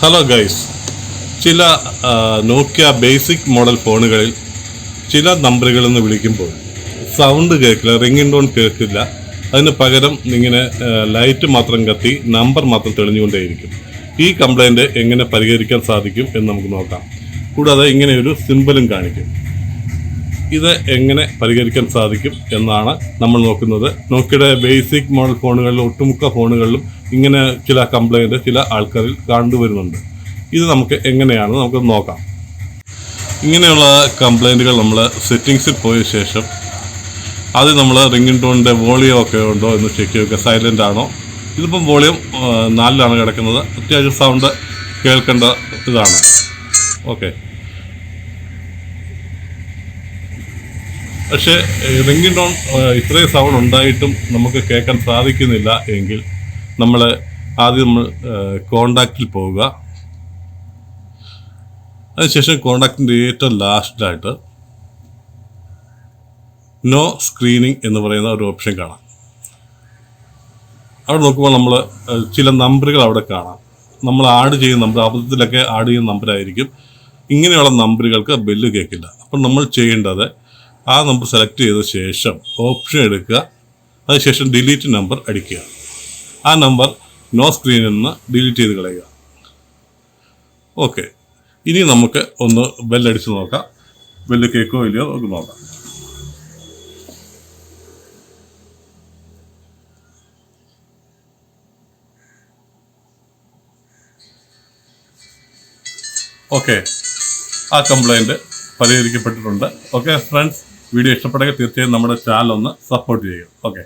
Hello guys, ചില നോക്കിയ basic model ഫോണുകളിൽ ചില നമ്പറുകളിൽ നിന്ന് വിളിക്കുമ്പോൾ സൗണ്ട് കേൾക്കില്ല, റിംഗിങ് ടോൺ കേൾക്കില്ല. അതിന് പകരം ഇങ്ങനെ ലൈറ്റ് മാത്രം കത്തി നമ്പർ മാത്രം തെളിഞ്ഞുകൊണ്ടേയിരിക്കും. ഈ കംപ്ലൈൻറ്റ് എങ്ങനെ പരിഹരിക്കാൻ സാധിക്കും എന്ന് നമുക്ക് നോക്കാം. കൂടാതെ ഇങ്ങനെ ഒരു സിമ്പലും കാണിക്കും. ഇത് എങ്ങനെ പരിഹരിക്കാൻ സാധിക്കും എന്നാണ് നമ്മൾ നോക്കുന്നത്. നോക്കിയുടെ ബേസിക് മോഡൽ ഫോണുകളിലും ഒട്ടുമുക്ക ഫോണുകളിലും ഇങ്ങനെ ചില കംപ്ലൈൻറ്റ് ചില ആൾക്കാരിൽ കണ്ടുവരുന്നുണ്ട്. ഇത് നമുക്ക് എങ്ങനെയാണ് നമുക്ക് നോക്കാം. ഇങ്ങനെയുള്ള കംപ്ലൈൻറ്റുകൾ നമ്മൾ സെറ്റിങ്സിൽ പോയ ശേഷം അത് നമ്മൾ റിംഗിങ് ടോണിൻ്റെ വോളിയം ഒക്കെ ഉണ്ടോ എന്ന് ചെക്ക് ചെയ്യുക. സൈലൻ്റ് ആണോ? ഇതിപ്പം വോളിയം 4ലാണ് കിടക്കുന്നത്. അത്യാവശ്യം സൗണ്ട് കേൾക്കേണ്ട ഇതാണ്. ഓക്കെ, പക്ഷേ റിംഗിങ് ടോൺ ഇത്രയും സൗണ്ട് ഉണ്ടായിട്ടും നമുക്ക് കേൾക്കാൻ സാധിക്കുന്നില്ല എങ്കിൽ നമ്മൾ കോണ്ടാക്റ്റിൽ പോവുക. അതിനുശേഷം കോണ്ടാക്റ്റിൻ്റെ ഏറ്റവും ലാസ്റ്റിലായിട്ട് നോ സ്ക്രീനിങ് എന്ന് പറയുന്ന ഒരു ഓപ്ഷൻ കാണാം. അവിടെ നോക്കുമ്പോൾ നമ്മൾ ചില നമ്പറുകൾ അവിടെ കാണാം. നമ്മൾ ആഡ് ചെയ്യുന്ന നമ്പർ, അബദ്ധത്തിലൊക്കെ ആഡ് ചെയ്യുന്ന നമ്പറായിരിക്കും. ഇങ്ങനെയുള്ള നമ്പറുകൾക്ക് ബെല്ല് കേൾക്കില്ല. അപ്പം നമ്മൾ ചെയ്യേണ്ടത് ആ നമ്പർ സെലക്ട് ചെയ്ത ശേഷം ഓപ്ഷൻ എടുക്കുക. അതിനുശേഷം ഡിലീറ്റ് നമ്പർ അടിക്കുക. ആ നമ്പർ നോ സ്ക്രീനിൽ നിന്ന് ഡിലീറ്റ് ചെയ്ത് കളയുക. ഓക്കെ, ഇനി നമുക്ക് ഒന്ന് ബെല്ലടിച്ച് നോക്കാം. ബെല്ല് കേൾക്കോ ഇല്ലയോ നമുക്ക് നോക്കാം. ഓക്കെ, ആ കംപ്ലൈൻറ്റ് പരിഹരിക്കപ്പെട്ടിട്ടുണ്ട്. ഓക്കെ ഫ്രണ്ട്സ്, വീഡിയോ ഇഷ്ടപ്പെട്ടെങ്കിൽ തീർച്ചയായും നമ്മുടെ ചാനൽ ഒന്ന് സപ്പോർട്ട് ചെയ്യുക. ഓക്കെ.